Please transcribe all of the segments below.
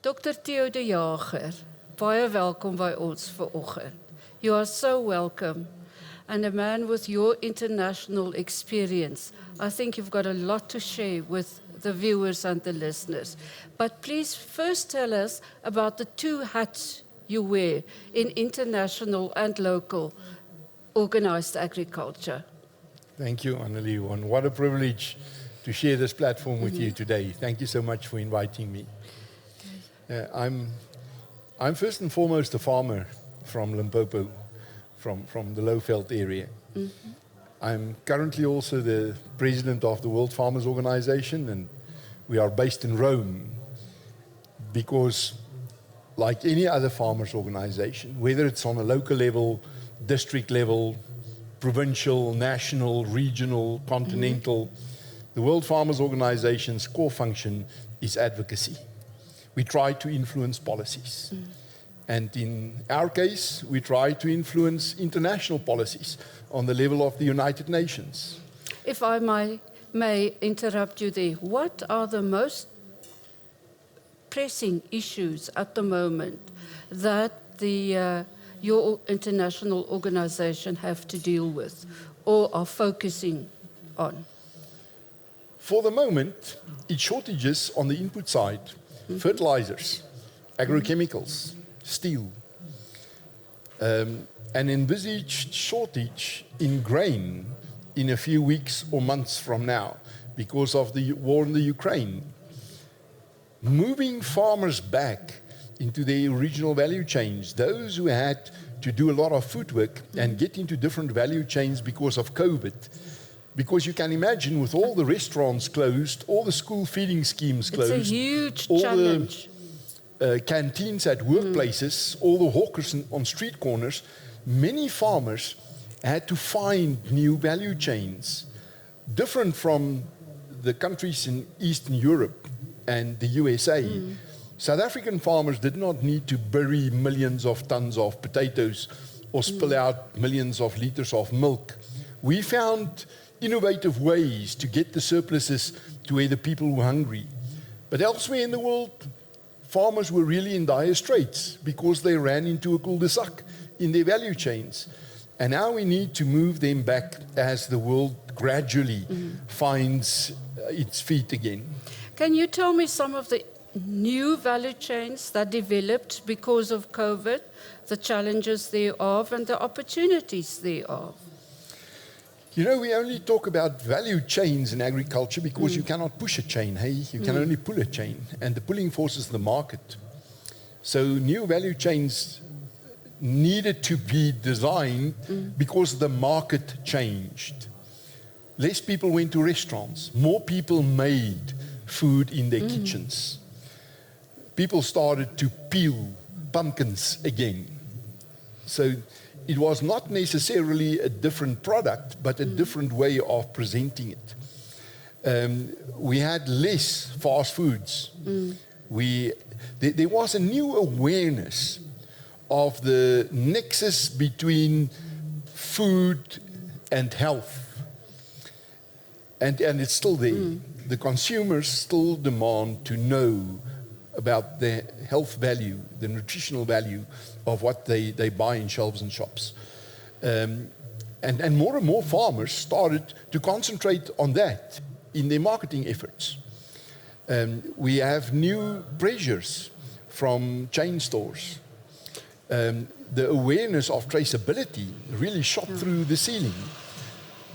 Dr Theo de Jager, baie welkom by ons vanoggend. You are so welcome. And a man with your international experience, I think you've got a lot to share with the viewers and the listeners. But please first tell us about the two hats you wear in international and local organized agriculture. Thank you, Annelie. What a privilege to share this platform with you today. Thank you so much for inviting me. I'm first and foremost a farmer from Limpopo, from the Lowveld area. I'm currently also the president of the World Farmers Organization, and we are based in Rome because, like any other farmers organization, whether it's on a local level, district level, provincial, national, regional, continental, the World Farmers Organization's core function is advocacy. We try to influence policies. And in our case, we try to influence international policies on the level of the United Nations. If I may interrupt you there, what are the most pressing issues at the moment that your international organization have to deal with or are focusing on? For the moment, it's shortages on the input side, fertilizers, agrochemicals, steel, an envisaged shortage in grain in a few weeks or months from now because of the war in the Ukraine. Moving farmers back into their original value chains, those who had to do a lot of footwork and get into different value chains because of COVID. Because you can imagine with all the restaurants closed, all the school feeding schemes closed. It's a huge all challenge. The canteens at workplaces, all the hawkers on street corners, many farmers had to find new value chains, different from the countries in Eastern Europe and the USA. South African farmers did not need to bury millions of tons of potatoes or spill out millions of liters of milk. We found innovative ways to get the surpluses to where the people were hungry. But elsewhere in the world, farmers were really in dire straits because they ran into a cul-de-sac in their value chains. And now we need to move them back as the world gradually finds its feet again. Can you tell me some of the new value chains that developed because of COVID, the challenges thereof and the opportunities thereof? You know, we only talk about value chains in agriculture because you cannot push a chain, hey? You can only pull a chain, and the pulling force is the market. So new value chains needed to be designed because the market changed. Less people went to restaurants. More people made food in their kitchens. People started to peel pumpkins again. So it was not necessarily a different product, but a different way of presenting it. We had less fast foods. There was a new awareness of the nexus between food and health. And it's still there. The consumers still demand to know about the health value, the nutritional value of what they buy in shelves and shops. And more and more farmers started to concentrate on that in their marketing efforts. We have new pressures from chain stores. The awareness of traceability really shot through the ceiling.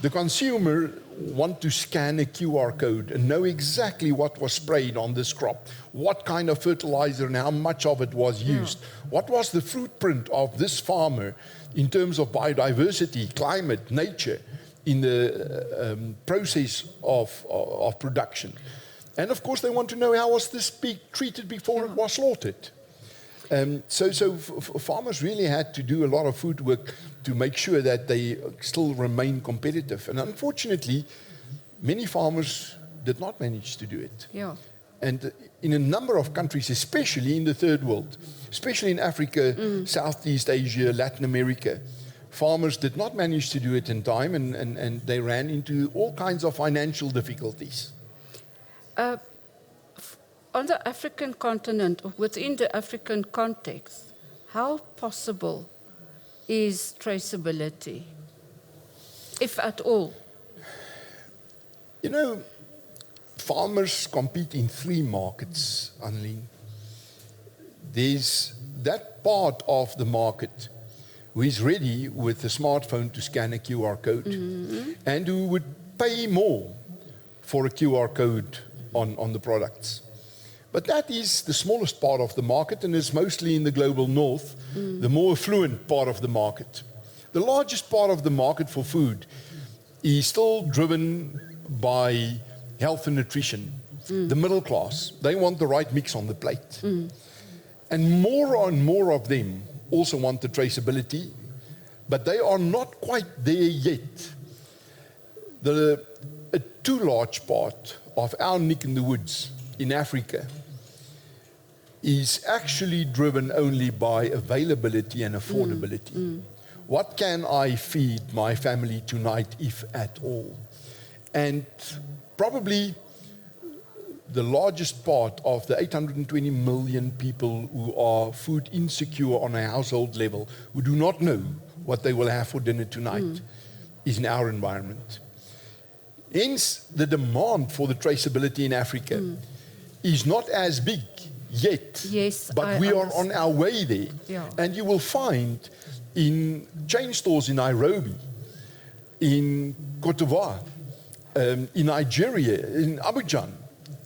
The consumer want to scan a QR code and know exactly what was sprayed on this crop, what kind of fertilizer and how much of it was used, what was the footprint of this farmer in terms of biodiversity, climate, nature, in the process of production. And of course they want to know how was this pig treated before it was slaughtered. So farmers really had to do a lot of food work to make sure that they still remain competitive. And unfortunately, many farmers did not manage to do it. Yeah. And in a number of countries, especially in the third world, especially in Africa, Southeast Asia, Latin America, farmers did not manage to do it in time, and they ran into all kinds of financial difficulties. on the African continent, or within the African context, how possible is traceability, if at all? You know, farmers compete in 3 markets, Annelie. There's that part of the market who is ready with a smartphone to scan a QR code and who would pay more for a QR code on the products. But that is the smallest part of the market, and is mostly in the global north, the more affluent part of the market. The largest part of the market for food is still driven by health and nutrition. The middle class, they want the right mix on the plate. And more of them also want the traceability, but they are not quite there yet. A too large part of our nick in the woods in Africa is actually driven only by availability and affordability. What can I feed my family tonight, if at all? And probably the largest part of the 820 million people who are food insecure on a household level, who do not know what they will have for dinner tonight, is in our environment. Hence, the demand for the traceability in Africa is not as big yet, but we are on our way there. Yeah. And you will find in chain stores in Nairobi, in Côte d'Ivoire, in Nigeria, in Abidjan,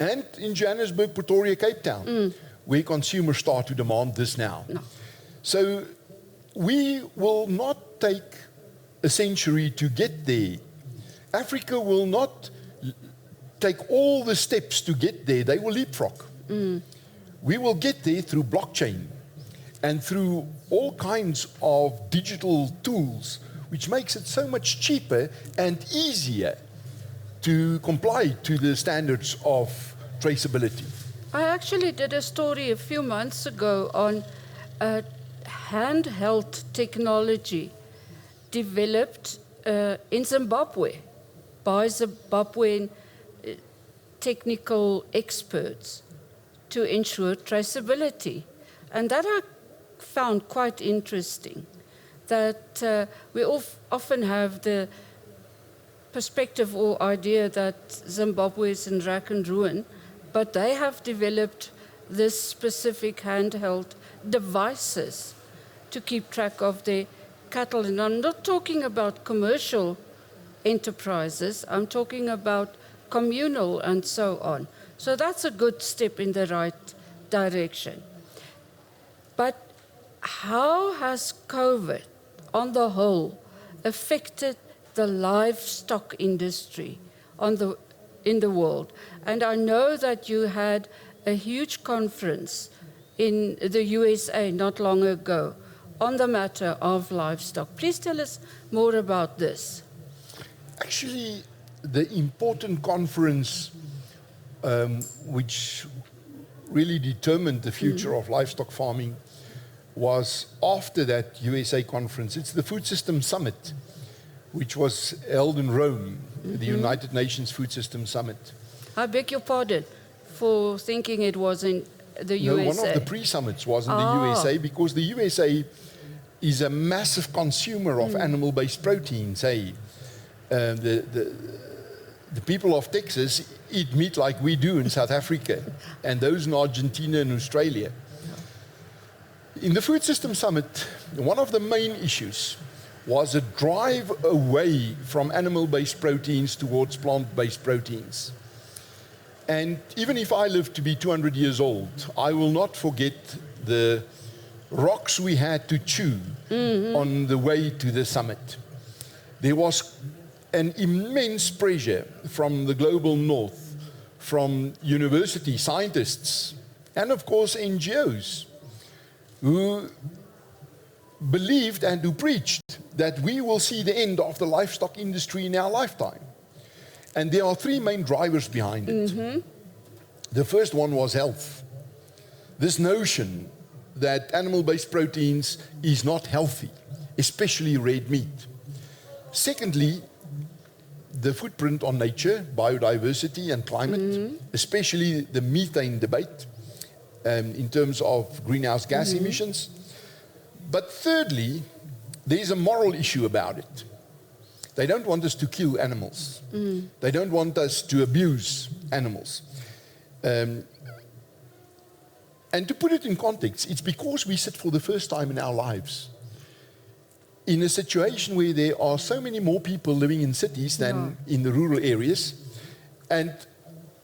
and in Johannesburg, Pretoria, Cape Town, where consumers start to demand this now. No. So we will not take a century to get there. Africa will not take all the steps to get there. They will leapfrog. We will get there through blockchain and through all kinds of digital tools, which makes it so much cheaper and easier to comply to the standards of traceability. I actually did a story a few months ago on handheld technology developed in Zimbabwe by Zimbabwean technical experts to ensure traceability. And that I found quite interesting, that we often have the perspective or idea that Zimbabwe is in rack and ruin, but they have developed this specific handheld devices to keep track of their cattle. And I'm not talking about commercial enterprises, I'm talking about communal and so on. So that's a good step in the right direction. But how has COVID, on the whole, affected the livestock industry in the world? And I know that you had a huge conference in the USA not long ago on the matter of livestock. Please tell us more about this. Actually, the important conference which really determined the future of livestock farming was after that USA conference. It's the Food System Summit, which was held in Rome, the United Nations Food System Summit. I beg your pardon for thinking it was in the USA. No, one of the pre-summits was in the USA, because the USA is a massive consumer of animal-based proteins. The people of Texas eat meat like we do in South Africa, and those in Argentina and Australia. In the Food System Summit, one of the main issues was a drive away from animal-based proteins towards plant-based proteins. And even if I live to be 200 years old, I will not forget the rocks we had to chew on the way to the summit. There was an immense pressure from the global north, from university scientists, and of course NGOs, who believed and who preached that we will see the end of the livestock industry in our lifetime. And there are 3 main drivers behind it. The first one was health. This notion that animal-based proteins is not healthy, especially red meat. Secondly, the footprint on nature, biodiversity and climate, especially the methane debate in terms of greenhouse gas emissions. But thirdly, there's a moral issue about it. They don't want us to kill animals. They don't want us to abuse animals. And to put it in context, it's because we sit for the first time in our lives in a situation where there are so many more people living in cities than in the rural areas, and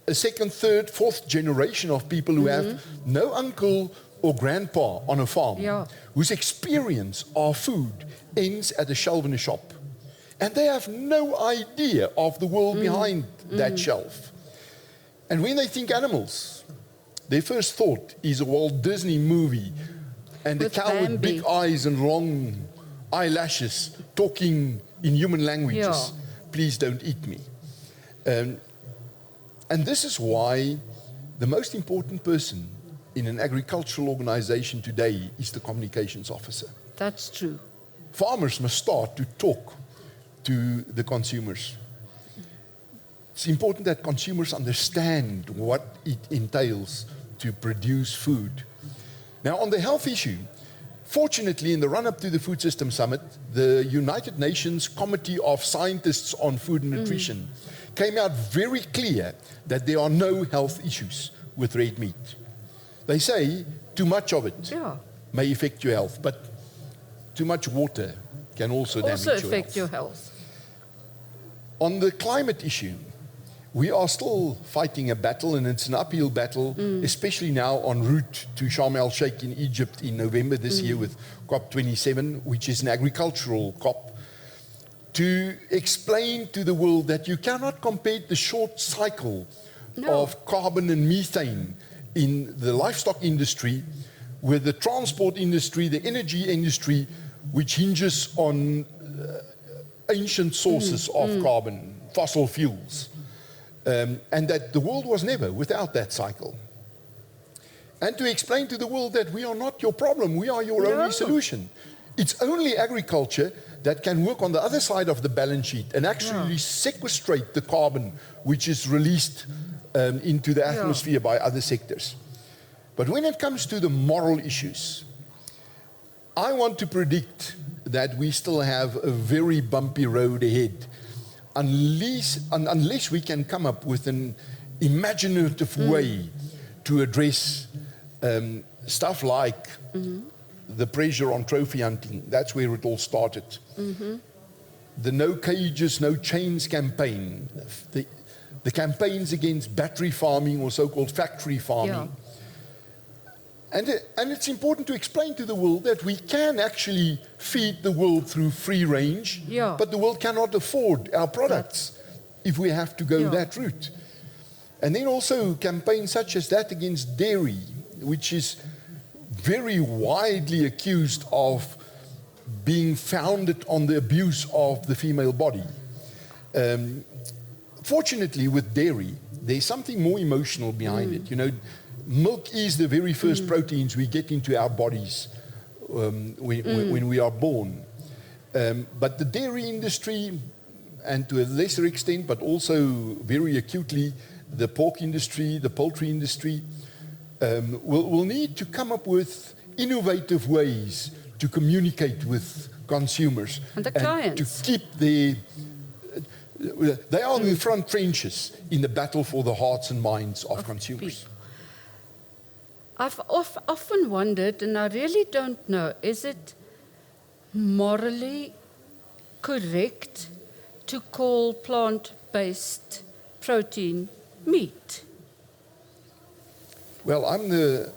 a second, third, fourth generation of people who have no uncle or grandpa on a farm, whose experience of food ends at a shelf in a shop. And they have no idea of the world behind that shelf. And when they think animals, their first thought is a Walt Disney movie and With a cow with Bambi. big eyes and long eyelashes talking in human languages. Please don't eat me. And this is why the most important person in an agricultural organization today is the communications officer. That's true. Farmers must start to talk to the consumers. It's important that consumers understand what it entails to produce food. Now, on the health issue, fortunately, in the run-up to the Food System Summit, the United Nations Committee of Scientists on Food and Nutrition came out very clear that there are no health issues with red meat. They say too much of it may affect your health, but too much water can also damage your health. Also affect your health. On the climate issue, we are still fighting a battle, and it's an uphill battle, especially now en route to Sharm el-Sheikh in Egypt in November this year with COP27, which is an agricultural COP, to explain to the world that you cannot compare the short cycle of carbon and methane in the livestock industry with the transport industry, the energy industry, which hinges on ancient sources of carbon, fossil fuels. And that the world was never without that cycle. And to explain to the world that we are not your problem, we are your only solution. It's only agriculture that can work on the other side of the balance sheet and actually sequestrate the carbon which is released into the atmosphere by other sectors. But when it comes to the moral issues, I want to predict that we still have a very bumpy road ahead unless we can come up with an imaginative way to address stuff like the pressure on trophy hunting. That's where it all started. The No Cages, No Chains campaign, the campaigns against battery farming or so-called factory farming. And it's important to explain to the world that we can actually feed the world through free range, but the world cannot afford our products if we have to go that route. And then also campaigns such as that against dairy, which is very widely accused of being founded on the abuse of the female body. Fortunately, with dairy, there's something more emotional behind it. You know, milk is the very first proteins we get into our bodies when we are born. But the dairy industry, and to a lesser extent, but also very acutely, the pork industry, the poultry industry, will need to come up with innovative ways to communicate with consumers and the clients. To keep they are in the front trenches in the battle for the hearts and minds of consumers. I've often wondered, and I really don't know, is it morally correct to call plant-based protein meat? Well, I'm the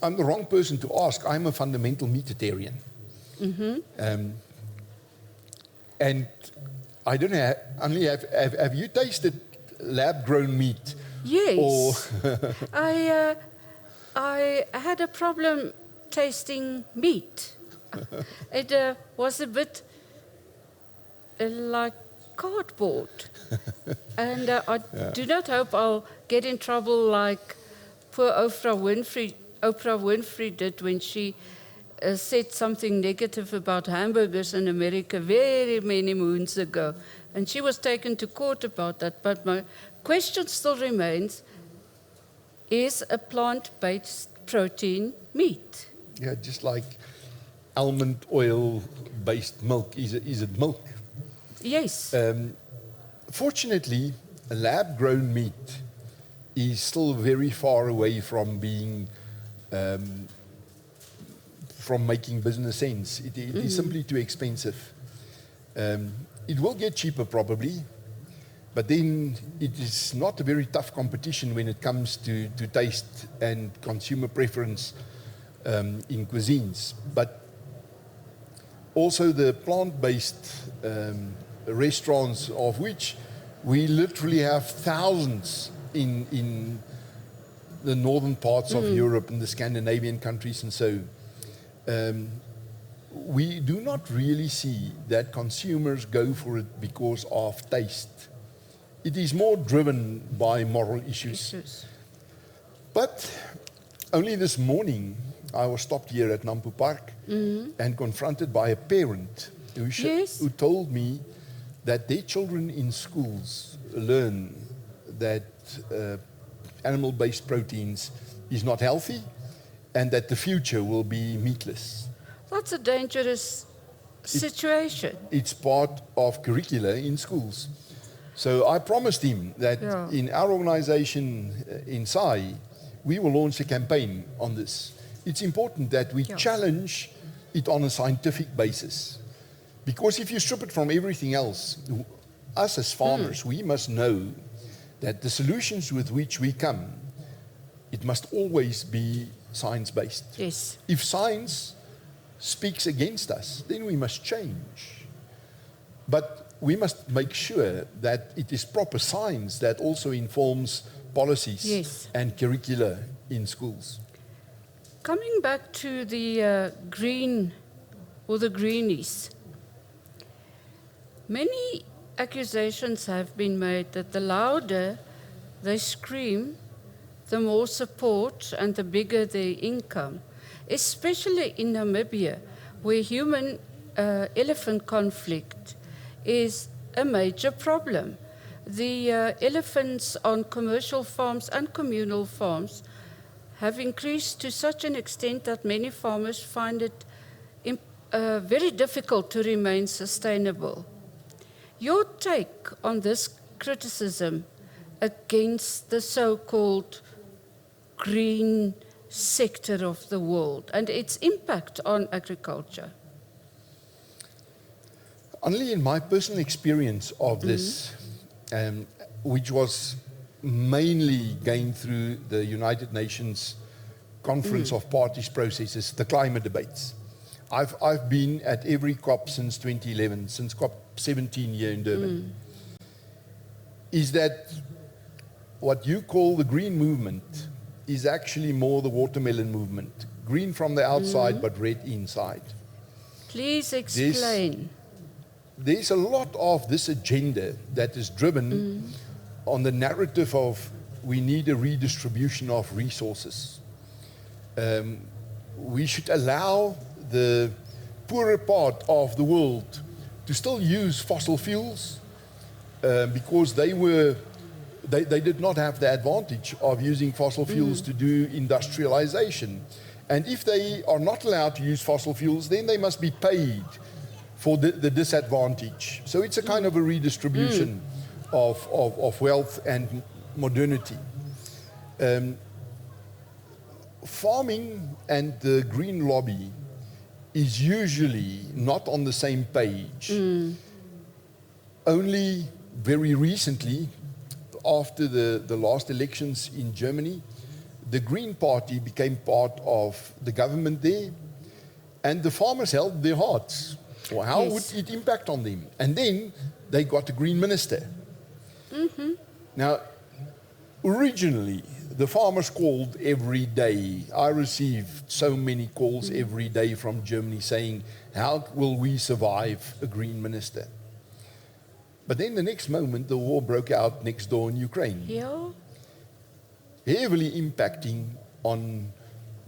wrong person to ask. I'm a fundamental meatitarian. And I don't know, Annelie, have you tasted lab-grown meat? Yes. I had a problem tasting meat. It was a bit like cardboard. And I do not hope I'll get in trouble like poor Oprah Winfrey did when she said something negative about hamburgers in America very many moons ago. And she was taken to court about that. But my question still remains, is a plant-based protein meat? Yeah, just like almond oil-based milk. Is it milk? Yes. Fortunately, a lab-grown meat is still very far away from being, from making business sense. It is simply too expensive. It will get cheaper probably, but then it is not a very tough competition when it comes to taste and consumer preference in cuisines. But also the plant-based restaurants, of which we literally have thousands in the northern parts of Europe and the Scandinavian countries and so, we do not really see that consumers go for it because of taste. It is more driven by moral issues. But only this morning, I was stopped here at Nampo Park and confronted by a parent who told me that their children in schools learn that animal-based proteins is not healthy and that the future will be meatless. That's a dangerous situation. It's part of curricula in schools. So I promised him that in our organization in SAI, we will launch a campaign on this. It's important that we challenge it on a scientific basis. Because if you strip it from everything else, us as farmers, we must know that the solutions with which we come, it must always be science-based. Yes. If science speaks against us, then we must change. But we must make sure that it is proper science that also informs policies and curricula in schools. Coming back to the green or the greenies, many accusations have been made that the louder they scream, the more support and the bigger their income, especially in Namibia, where human-elephant conflict is a major problem. The elephants on commercial farms and communal farms have increased to such an extent that many farmers find it very difficult to remain sustainable. Your take on this criticism against the so-called green sector of the world and its impact on agriculture? Only in my personal experience of this, which was mainly gained through the United Nations Conference of Parties processes, the climate debates. I've been at every COP since 2011, since COP 17 here in Durban. Is that what you call the green movement is actually more the watermelon movement. Green from the outside, but red inside. Please explain. There's a lot of this agenda that is driven on the narrative of we need a redistribution of resources. We should allow the poorer part of the world to still use fossil fuels because they did not have the advantage of using fossil fuels to do industrialization. And if they are not allowed to use fossil fuels, then they must be paid for the disadvantage. So it's a kind of a redistribution of wealth and modernity. Farming and the green lobby is usually not on the same page. Only very recently, after the last elections in Germany, the Green Party became part of the government there, and the farmers held their hearts. Well, how would it impact on them? And then they got a green minister. Now, originally, the farmers called every day. I received so many calls every day from Germany saying, how will we survive a green minister? But then the next moment, the war broke out next door in Ukraine. Heavily impacting on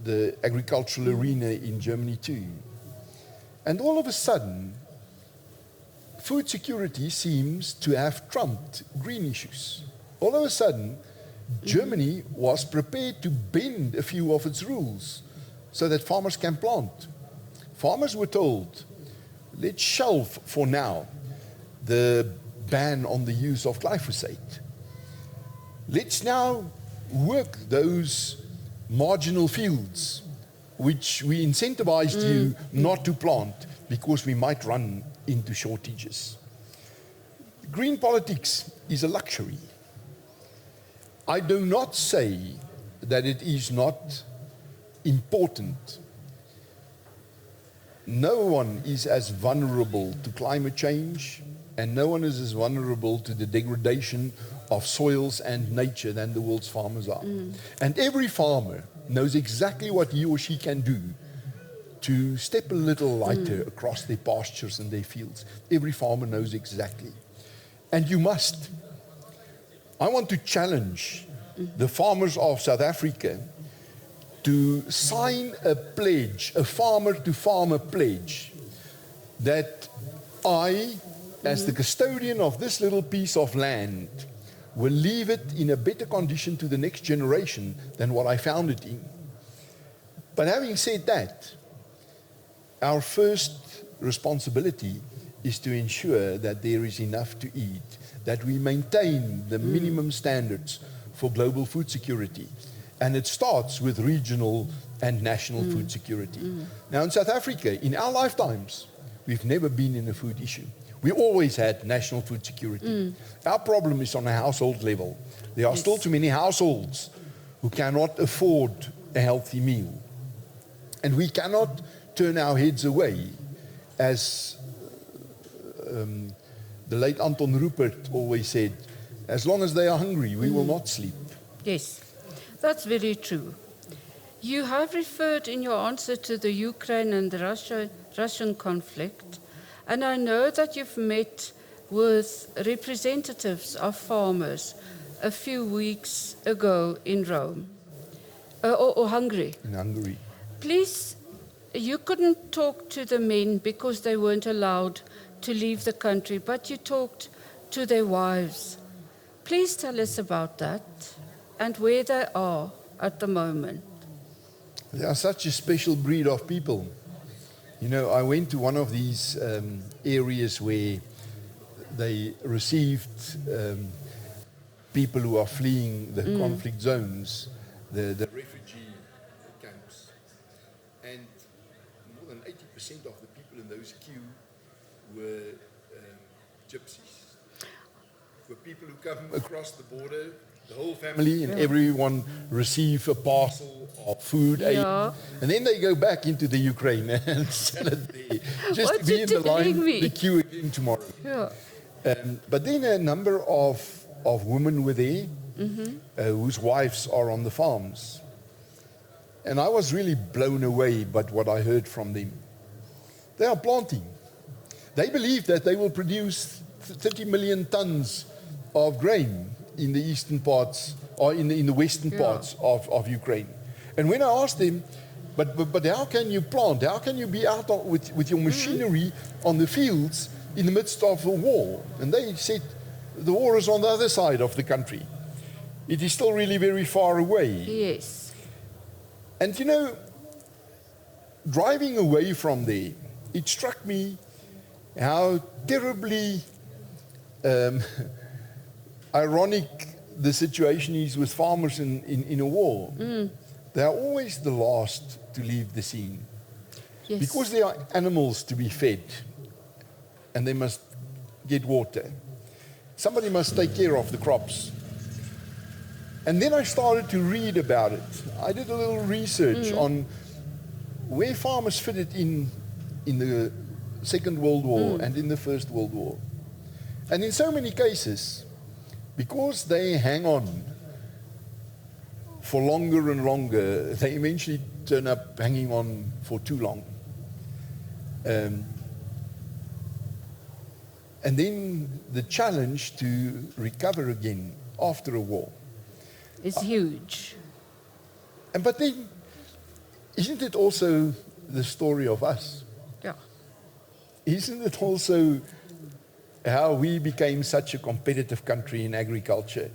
the agricultural arena in Germany too. And all of a sudden, food security seems to have trumped green issues. All of a sudden, Germany was prepared to bend a few of its rules so that farmers can plant. Farmers were told, let's shelve for now the ban on the use of glyphosate. Let's now work those marginal fields which we incentivized you not to plant because we might run into shortages. Green politics is a luxury. I do not say that it is not important. No one is as vulnerable to climate change, and no one is as vulnerable to the degradation of soils and nature than the world's farmers are. And every farmer knows exactly what he or she can do to step a little lighter across their pastures and their fields. Every farmer knows exactly. And you must. I want to challenge the farmers of South Africa to sign a pledge, a farmer-to-farmer pledge, that I, as the custodian of this little piece of land, will leave it in a better condition to the next generation than what I found it in. But having said that, our first responsibility is to ensure that there is enough to eat, that we maintain the minimum standards for global food security. And it starts with regional and national food security. Now in South Africa, in our lifetimes, we've never been in a food issue. We always had national food security. Our problem is on a household level. There are still too many households who cannot afford a healthy meal. And we cannot turn our heads away, as the late Anton Rupert always said, as long as they are hungry, we will not sleep. Yes, that's very true. You have referred in your answer to the Ukraine and the Russian conflict, and I know that you've met with representatives of farmers a few weeks ago in Rome, or Hungary. In Hungary. Please, you couldn't talk to the men because they weren't allowed to leave the country, but you talked to their wives. Please tell us about that and where they are at the moment. They are such a special breed of people. You know, I went to one of these areas where they received people who are fleeing the conflict zones, the refugee camps. And more than 80% of the people in those queue were gypsies. Were people who come across the border, the whole family and everyone receive a parcel of food, aid, and then they go back into the Ukraine and sell it there. Just to be in the line, the queue again tomorrow. But then a number of women were there whose wives are on the farms. And I was really blown away by what I heard from them. They are planting. They believe that they will produce 30 million tons of grain in the eastern parts, or in the western parts of Ukraine. And when I asked them, but how can you plant? How can you be out with your machinery on the fields in the midst of a war? And they said, the war is on the other side of the country. It is still really very far away. Yes. And you know, driving away from there, it struck me how terribly ironic the situation is with farmers in a war. They are always the last to leave the scene. Yes. Because there are animals to be fed and they must get water. Somebody must take care of the crops. And then I started to read about it. I did a little research on where farmers fitted in the Second World War and in the First World War. And in so many cases, because they hang on for longer and longer, they eventually turn up hanging on for too long. And then the challenge to recover again after a war is huge. But then, isn't it also the story of us? Yeah. Isn't it also how we became such a competitive country in agriculture.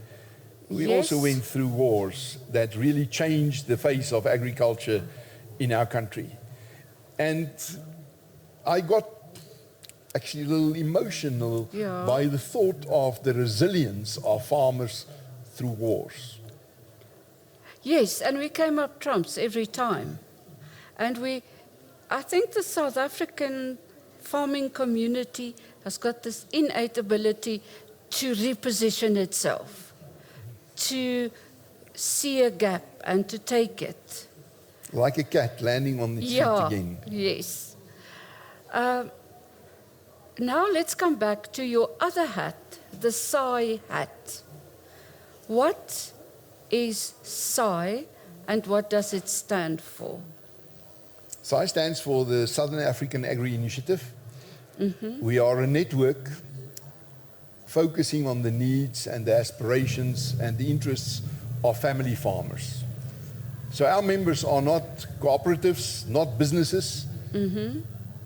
We Yes. also went through wars that really changed the face of agriculture in our country. And I got actually a little emotional Yeah. by the thought of the resilience of farmers through wars. Yes, and we came up trumps every time. And I think the South African farming community has got this innate ability to reposition itself, to see a gap and to take it. Like a cat landing on its feet again. Yes. Now let's come back to your other hat, the SAI hat. What is SAI and what does it stand for? SAI stands for the Southern African Agri Initiative. We are a network focusing on the needs and the aspirations and the interests of family farmers. So our members are not cooperatives, not businesses.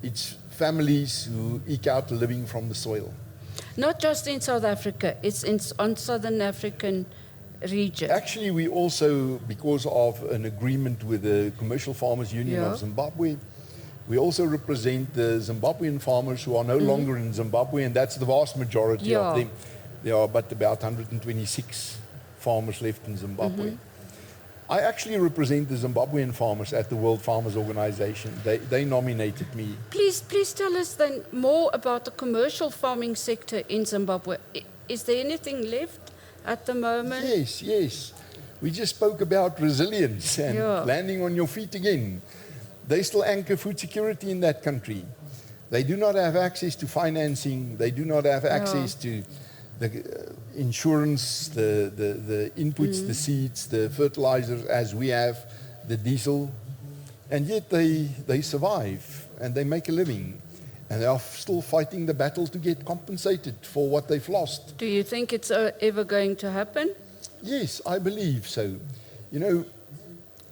It's families who eke out a living from the soil. Not just in South Africa, it's on Southern African region. Actually, we also, because of an agreement with the Commercial Farmers Union Yeah. of Zimbabwe, we also represent the Zimbabwean farmers who are no longer in Zimbabwe, and that's the vast majority of Yeah. them. There are but about 126 farmers left in Zimbabwe. I actually represent the Zimbabwean farmers at the World Farmers Organization. They nominated me. Please tell us then more about the commercial farming sector in Zimbabwe. Is there anything left at the moment? Yes. We just spoke about resilience and Yeah. landing on your feet again. They still anchor food security in that country. They do not have access to financing. They do not have access to the insurance, the inputs, the seeds, the fertilizers as we have, the diesel. And yet they survive and they make a living. And they are still fighting the battle to get compensated for what they've lost. Do you think it's ever going to happen? Yes, I believe so. You know,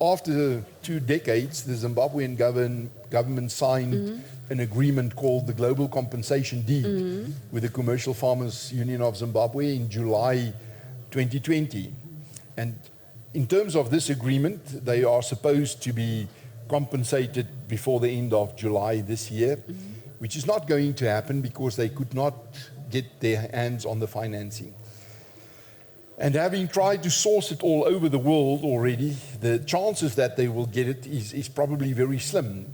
after 2 decades, the Zimbabwean government signed an agreement called the Global Compensation Deed with the Commercial Farmers Union of Zimbabwe in July 2020. And in terms of this agreement, they are supposed to be compensated before the end of July this year, which is not going to happen because they could not get their hands on the financing. And having tried to source it all over the world already, the chances that they will get it is probably very slim.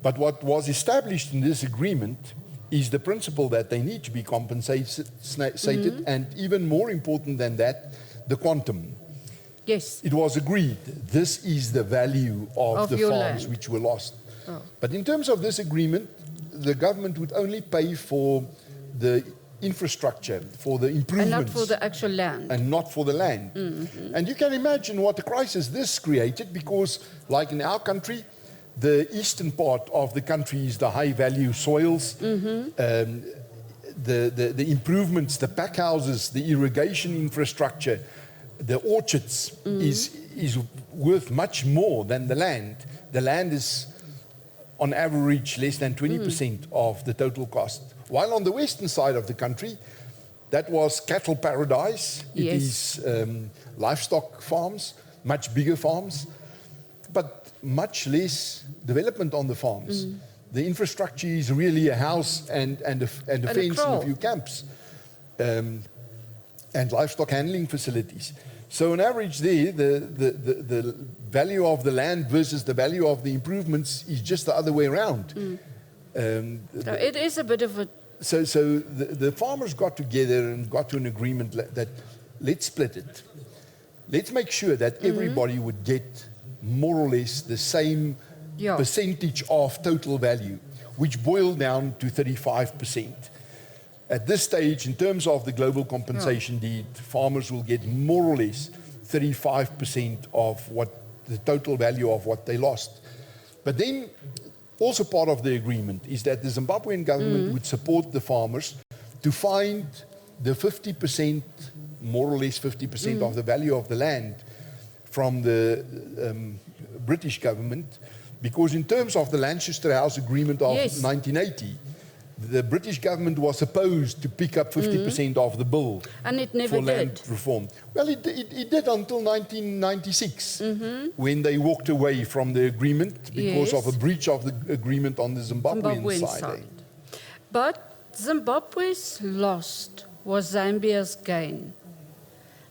But what was established in this agreement is the principle that they need to be compensated, and even more important than that, the quantum. Yes. It was agreed this is the value of the your farms land. which were lost. Oh. But in terms of this agreement, the government would only pay for the infrastructure, for the improvements. And not for the actual land. And not for the land. And you can imagine what a crisis this created because, like in our country, the eastern part of the country is the high-value soils. The improvements, the pack houses, the irrigation infrastructure, the orchards is worth much more than the land. The land is, on average, less than 20% of the total cost. While on the western side of the country, that was cattle paradise. It is livestock farms, much bigger farms, but much less development on the farms. The infrastructure is really a house and a fence and a few camps, and livestock handling facilities. So on average there, the value of the land versus the value of the improvements is just the other way around. So it is a bit of a... So the farmers got together and got to an agreement that let's split it. Let's make sure that everybody would get more or less the same percentage of total value, which boiled down to 35%. At this stage, in terms of the global compensation deed, farmers will get more or less 35% of what the total value of what they lost. But then, also part of the agreement is that the Zimbabwean government would support the farmers to find the 50%, more or less 50% of the value of the land from the British government, because in terms of the Lancaster House Agreement of 1980, the British government was supposed to pick up 50% of the bill And it never for land did. reform. Well, it did until 1996, when they walked away from the agreement because Yes. of a breach of the agreement on the Zimbabwean Zimbabwean side. side. But Zimbabwe's loss was Zambia's gain,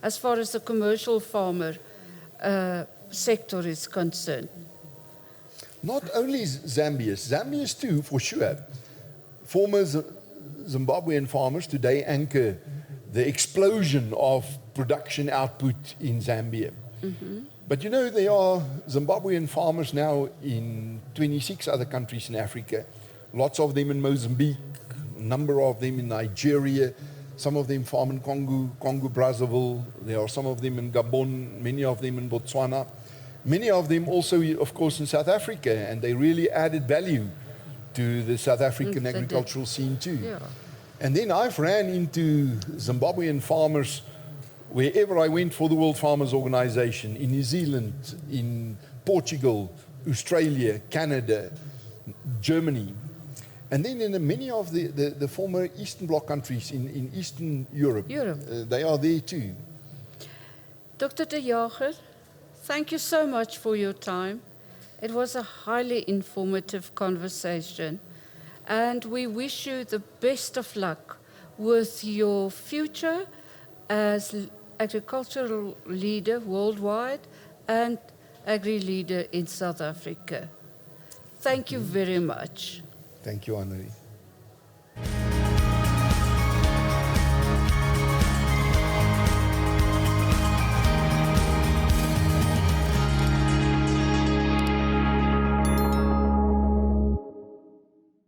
as far as the commercial farmer sector is concerned. Not only Zambia's too, for sure. Former Zimbabwean farmers today anchor the explosion of production output in Zambia. But you know, there are Zimbabwean farmers now in 26 other countries in Africa. Lots of them in Mozambique, a number of them in Nigeria, some of them farm in Congo, Brazzaville. There are some of them in Gabon, many of them in Botswana. Many of them also, of course, in South Africa, and they really added value to the South African They did. agricultural scene too. Yeah. And then I've ran into Zimbabwean farmers wherever I went for the World Farmers Organization, in New Zealand, in Portugal, Australia, Canada, Germany. And then in many of the former Eastern Bloc countries in Eastern Europe, they are there too. Dr. de Jager, thank you so much for your time. It was a highly informative conversation, and we wish you the best of luck with your future as agricultural leader worldwide and agri-leader in South Africa. Thank you very much. Thank you, Annelie.